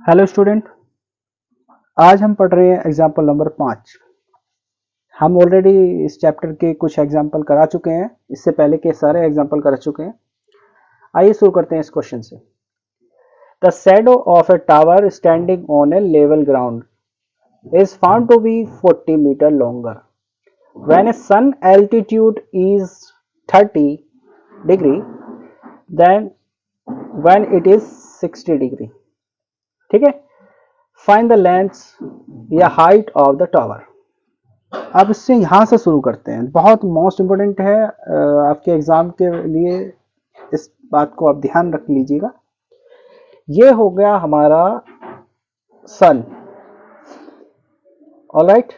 Hello student. आज हम पढ़ रहे हैं एग्जाम्पल नंबर 5। हम ऑलरेडी इस चैप्टर के कुछ एग्जाम्पल करा चुके हैं, इससे पहले के सारे एग्जाम्पल कर चुके हैं। आइए शुरू करते हैं इस क्वेश्चन से। The shadow of a tower standing on a level ground is found to be 40 metre longer when a sun altitude is 30 degree then when it is 60 degree. ठीक है, फाइंड द लेंथ या height of the tower. अब इससे यहां से शुरू करते हैं, बहुत मोस्ट इंपोर्टेंट है आपके एग्जाम के लिए। इस बात को आप ध्यान रख लीजिएगा। ये हो गया हमारा सन। ऑलराइट,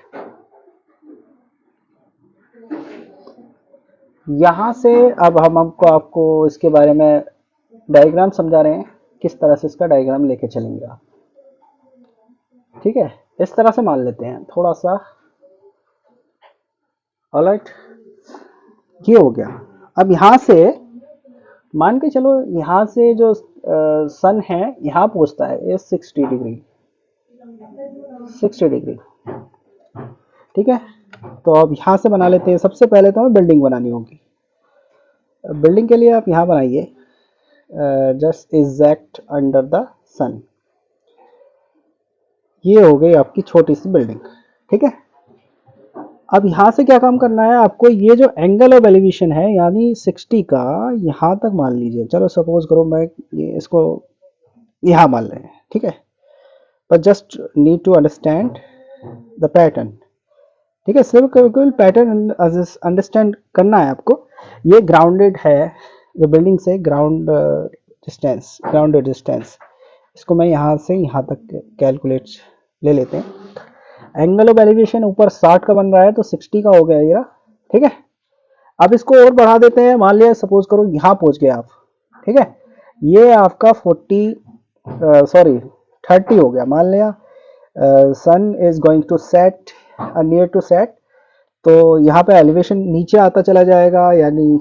यहां से अब हम आपको इसके बारे में डायग्राम समझा रहे हैं, किस तरह से इसका डायग्राम लेके चलेंगे आप। ठीक है, इस तरह से मान लेते हैं थोड़ा सा। ऑलराइट, ये हो गया। अब यहां से मान के चलो, यहां से जो सन है यहां पहुंचता है ये 60 डिग्री। 60 डिग्री, ठीक है। तो अब यहां से बना लेते हैं। सबसे पहले तो हमें बिल्डिंग बनानी होगी। बिल्डिंग के लिए आप यहां बनाइए जस्ट एग्जैक्ट अंडर द सन। ये हो गई आपकी छोटी सी बिल्डिंग। ठीक है, अब यहां से क्या काम करना है आपको, ये जो एंगल ऑफ एलिवेशन है यानी 60 का, यहां तक मान लीजिए। चलो सपोज करो मैं ये इसको यहां मान रहे हैं, ठीक है। पर just need to understand the pattern. ठीक है, सिर्फ केवल पैटर्न अंडरस्टैंड करना है आपको। ये ग्राउंडेड है, जो बिल्डिंग से ग्राउंडेड डिस्टेंस, इसको मैं यहां से यहां तक कैलकुलेट ले लेते हैं। एंगल ऑफ एलिवेशन ऊपर 60 का बन रहा है तो 60 का हो गया ये। ठीक है, अब इसको और बढ़ा देते हैं। मान लिया सपोज करो यहां पहुंच गए आप। ठीक है, ये आपका 30 हो गया। मान लिया sun is going to set near to set, तो यहाँ पे एलिवेशन नीचे आता चला जाएगा, यानी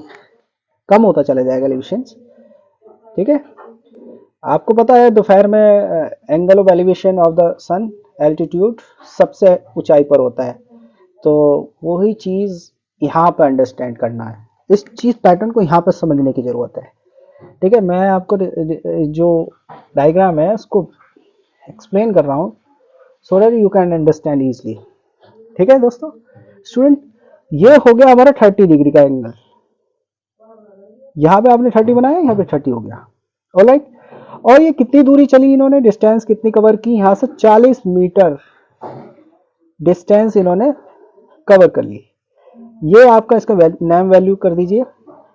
कम होता चला जाएगा एलिवेशन। ठीक है, आपको पता है दोपहर में angle of elevation of the sun altitude सबसे ऊंचाई पर होता है। तो वही चीज यहाँ पे अंडरस्टैंड करना है। इस चीज पैटर्न को यहाँ पर समझने की जरूरत है। ठीक है, मैं आपको जो डायग्राम है उसको एक्सप्लेन कर रहा हूँ so that you can understand easily. ठीक है दोस्तों, स्टूडेंट, ये हो गया हमारा 30 डिग्री का एंगल। यहाँ पे आपने 30 बनाया, यहाँ पे 30 हो गया। ऑलराइट, और ये कितनी दूरी चली इन्होंने, डिस्टेंस कितनी कवर की, यहाँ से 40 मीटर डिस्टेंस इन्होंने कवर कर ली। ये आपका इसका नाम वैल्यू कर दीजिए।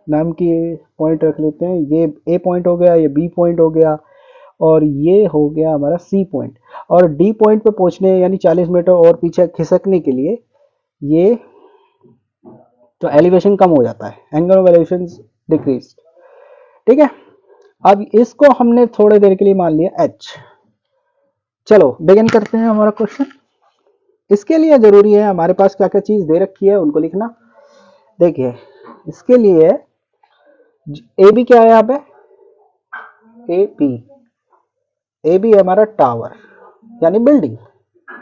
नाम की पॉइंट रख लेते हैं। ये ए पॉइंट हो गया, ये बी पॉइंट हो गया, और ये हो गया हमारा सी पॉइंट। और डी पॉइंट पे पहुंचने यानी 40 मीटर और पीछे खिसकने के लिए ये तो एलिवेशन कम हो जाता है, एंगल ऑफ एलिवेशन डिक्रीज। ठीक है, अब इसको हमने थोड़ी देर के लिए मान लिया एच। चलो बिगिन करते हैं हमारा क्वेश्चन। इसके लिए जरूरी है हमारे पास क्या क्या चीज दे रखी है उनको लिखना। देखिए, इसके लिए ए बी क्या है यहाँ पे, ए बी हमारा टावर यानी बिल्डिंग।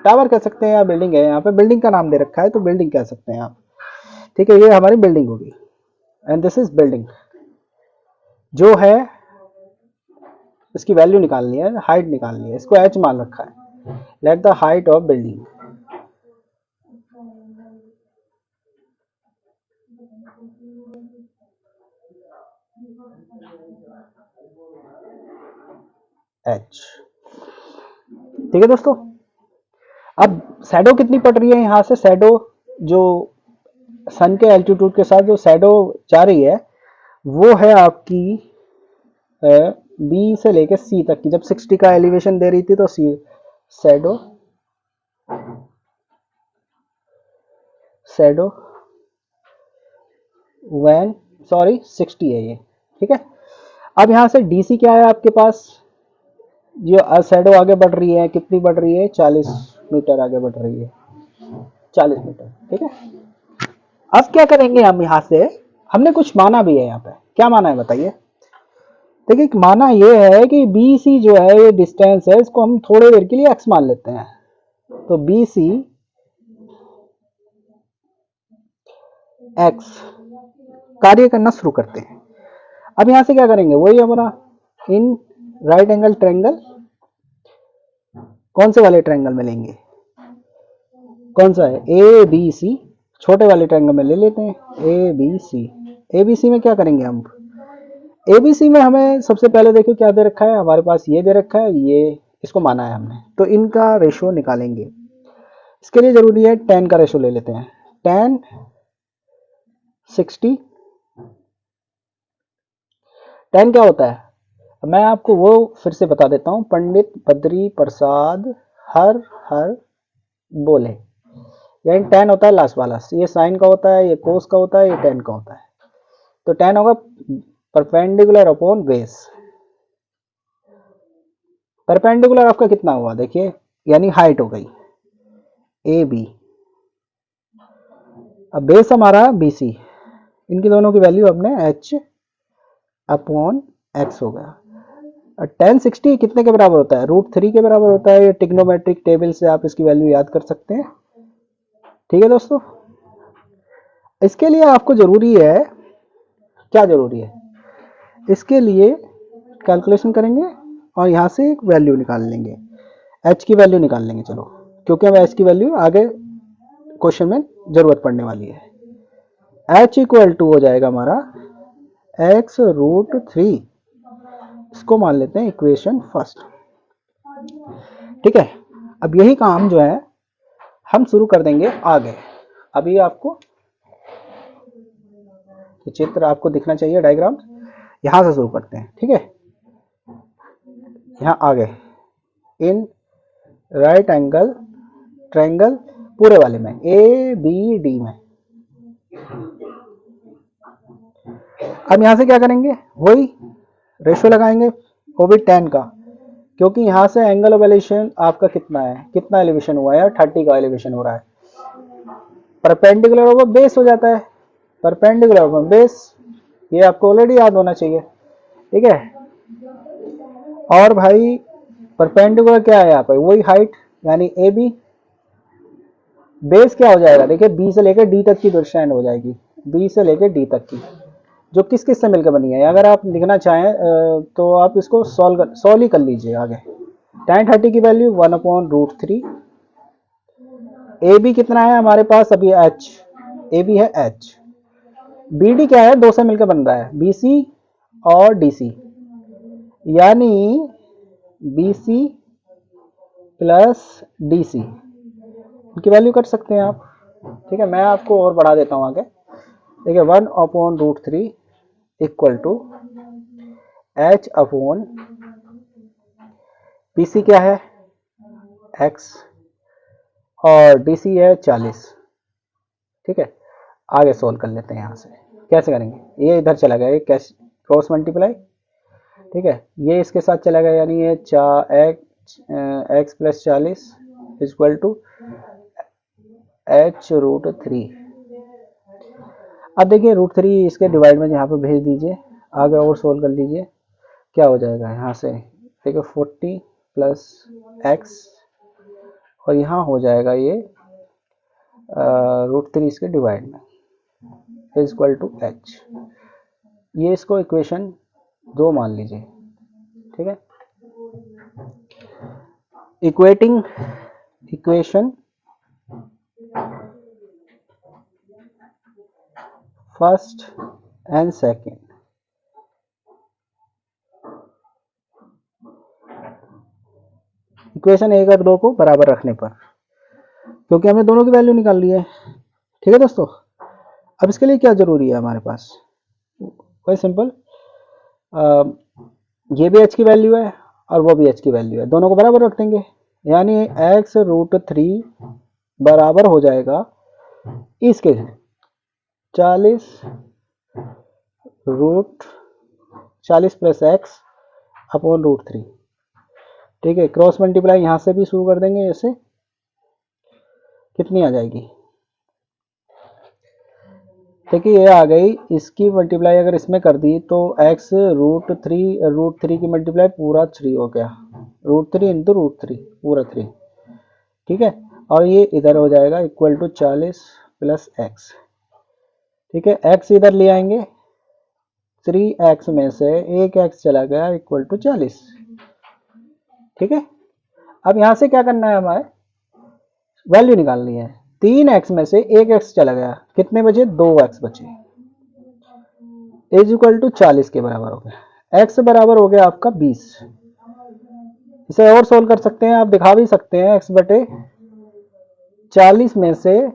टावर कह सकते हैं या बिल्डिंग है, यहाँ पे बिल्डिंग का नाम दे रखा है तो बिल्डिंग कह सकते हैं आप। ठीक है, ये हमारी बिल्डिंग होगी एंड दिस इज बिल्डिंग। जो है इसकी वैल्यू निकालनी है, हाइट निकालनी है, इसको एच मान रखा है। Let the height of building H. ठीक है दोस्तों, अब शैडो कितनी पड़ रही है यहां से, शैडो जो सन के एल्टीट्यूड के साथ जो शैडो जा रही है वो है आपकी बी से लेकर सी तक की। जब 60 का एलिवेशन दे रही थी तो सी शैडो शैडो वैन 60 है ये। ठीक है, अब यहां से डीसी क्या है आपके पास, जो शैडो आगे बढ़ रही है, कितनी बढ़ रही है, 40 मीटर आगे बढ़ रही है, 40 मीटर। ठीक है, अब क्या करेंगे हम यहां से, हमने कुछ माना भी है यहाँ पे। क्या माना है बताइए, देखिए माना ये है कि बी सी जो है ये डिस्टेंस है, इसको हम थोड़ी देर के लिए एक्स मान लेते हैं। तो बी सी एक्स कार्य करना शुरू करते हैं। अब यहां से क्या करेंगे, वही हमारा इन राइट एंगल ट्रायंगल, कौन से वाले ट्रायंगल में लेंगे, कौन सा है, ए बी सी, छोटे वाले ट्रायंगल में ले लेते हैं A B C. A B C में क्या करेंगे हम, एबीसी में हमें सबसे पहले देखो क्या दे रखा है, हमारे पास ये दे रखा है, ये इसको माना है हमने, तो इनका रेशो निकालेंगे। इसके लिए जरूरी है tan का रेशो ले लेते हैं, tan 60। tan क्या होता है, मैं आपको वो फिर से बता देता हूँ, पंडित बद्री प्रसाद हर हर बोले, यानी tan होता है लास्ट वाला, ये साइन का होता है, ये कोस का होता है, ये tan का होता है। तो tan होगा परपेंडिकुलर अपॉन बेस। परपेंडिकुलर आपका कितना हुआ देखिए, यानी हाइट हो गई ए बी, अब बेस हमारा बी सी, इनकी दोनों की वैल्यू अपने एच अपॉन एक्स हो गया। और tan 60 कितने के बराबर होता है, √3 के बराबर होता है। ये टिग्नोमेट्रिक टेबल से आप इसकी वैल्यू याद कर सकते हैं। ठीक है दोस्तों, इसके लिए आपको जरूरी है, क्या जरूरी है, इसके लिए कैलकुलेशन करेंगे और यहाँ से एक वैल्यू निकाल लेंगे, एच की वैल्यू निकाल लेंगे। चलो, क्योंकि हमें एच की वैल्यू आगे क्वेश्चन में जरूरत पड़ने वाली है। एच इक्वल टू हो जाएगा हमारा x√3, इसको मान लेते हैं इक्वेशन फर्स्ट। ठीक है, अब यही काम जो है हम शुरू कर देंगे आगे। अभी आपको ये चित्र आपको दिखना चाहिए, डायग्राम यहां से शुरू करते हैं। ठीक है, यहाँ आगे इन राइट एंगल ट्रायंगल पूरे वाले में ए बी डी में, अब यहां से क्या करेंगे, वही रेशो लगाएंगे, वो भी tan का, क्योंकि यहां से एंगल ऑफ एलिवेशन आपका कितना है, कितना एलिवेशन हुआ है, 30 का एलिवेशन हो रहा है। परपेंडिकुलर ओवर बेस हो जाता है, परपेंडिकुलर ओवर बेस, ये आपको ऑलरेडी याद होना चाहिए। ठीक है, और भाई परपेंडिकुलर क्या है यहाँ पर, वही हाइट यानी ए बी, बेस क्या हो जाएगा, देखिए बी से लेकर डी तक की डिस्टेंस हो जाएगी, बी से लेकर डी तक की, जो किस किस से मिलकर बनी है। अगर आप लिखना चाहें तो आप इसको सॉल्व ही कर लीजिए आगे। tan 30 की वैल्यू 1/√3, ए बी कितना है हमारे पास अभी एच, ए बी है एच, बी डी क्या है, दो से मिलकर बन रहा है बी सी और डी सी, यानी B C plus D C, इनकी वैल्यू कर सकते हैं आप। ठीक है, मैं आपको और बढ़ा देता हूँ आगे। देखिए 1/√3 equal to H upon P C क्या है एक्स और डी सी है 40। ठीक है, आगे सोल्व कर लेते हैं। यहाँ से कैसे करेंगे, ये इधर चला गया, ये कैश क्रॉस मल्टीप्लाई। ठीक है, ये इसके साथ चला गया, यानी ये x plus 40 equal to h√3। अब देखिए √3 इसके डिवाइड में यहाँ पे भेज दीजिए, आगे और सोल्व कर लीजिए, क्या हो जाएगा यहाँ से, देखिए 40 प्लस एक्स और यहाँ हो जाएगा ये √3 इसके डिवाइड में इक्वल टू एच, ये इसको इक्वेशन 2 मान लीजिए। ठीक है, equating equation first and second, equation 1 और 2 को बराबर रखने पर, क्योंकि हमें दोनों की वैल्यू निकाल ली है। ठीक है दोस्तों, अब इसके लिए क्या जरूरी है हमारे पास, कोई सिंपल, ये भी h की वैल्यू है और वो भी h की वैल्यू है, दोनों को बराबर रख देंगे, यानी x√3 बराबर हो जाएगा इसके 40 प्लस एक्स अपॉन √3। ठीक है, क्रॉस मल्टीप्लाई यहाँ से भी शुरू कर देंगे, ऐसे कितनी आ जाएगी, देखिए ये आ गई, इसकी मल्टीप्लाई अगर इसमें कर दी तो x रूट थ्री की मल्टीप्लाई पूरा 3 हो गया, √3 इंटू √3 पूरा 3, ठीक है। और ये इधर हो जाएगा इक्वल टू 40 प्लस x, ठीक है। x इधर ले आएंगे, 3x में से एक x चला गया इक्वल टू 40, ठीक है। अब यहां से क्या करना है, हमारे वैल्यू निकालनी है। 3x में से एक x चला गया, कितने बचे, 2x बचे, इज इक्वल टू 40 के बराबर हो गया। x बराबर हो गया आपका 20। इसे और सोल्व कर सकते हैं, आप दिखा भी सकते हैं, x बटे 40 में से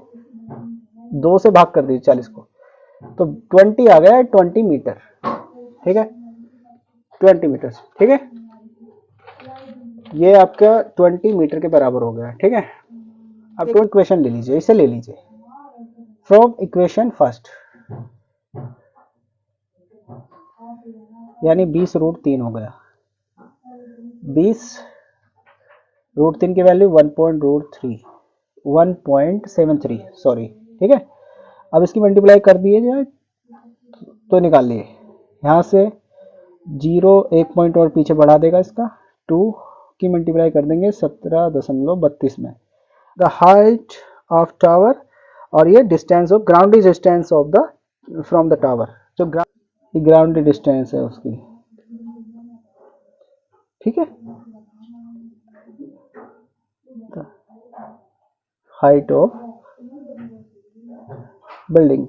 2 से भाग कर दीजिए 40 को, तो 20 आ गया, 20 मीटर, ठीक है, 20 मीटर, ठीक है। ये आपका 20 मीटर के बराबर हो गया, ठीक है। अब तो इक्वेशन ले लीजिए, इसे ले लीजिए फ्रॉम इक्वेशन फर्स्ट, यानी 20√3 हो गया, 20√3 की वैल्यू 1.73 सॉरी, ठीक है। अब इसकी मल्टीप्लाई कर दिए जाए तो निकाल लिए, यहाँ से 0 1 पॉइंट और पीछे बढ़ा देगा, इसका 2 की मल्टीप्लाई कर देंगे 17.32 में, द हाइट ऑफ टावर, और ये distance of ground distance of the from the tower, जो ग्राउंड डिस्टेंस है उसकी, ठीक है, हाइट ऑफ बिल्डिंग,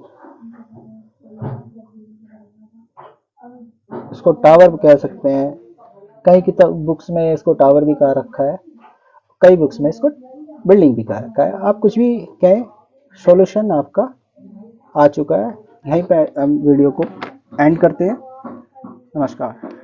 इसको टावर कह सकते हैं, कई किताब बुक्स में इसको टावर भी कहा रखा है, कई बुक्स में इसको बिल्डिंग भी कहा रखा है, आप कुछ भी कहें, सॉल्यूशन आपका आ चुका है। यहीं पे हम वीडियो को एंड करते हैं, नमस्कार।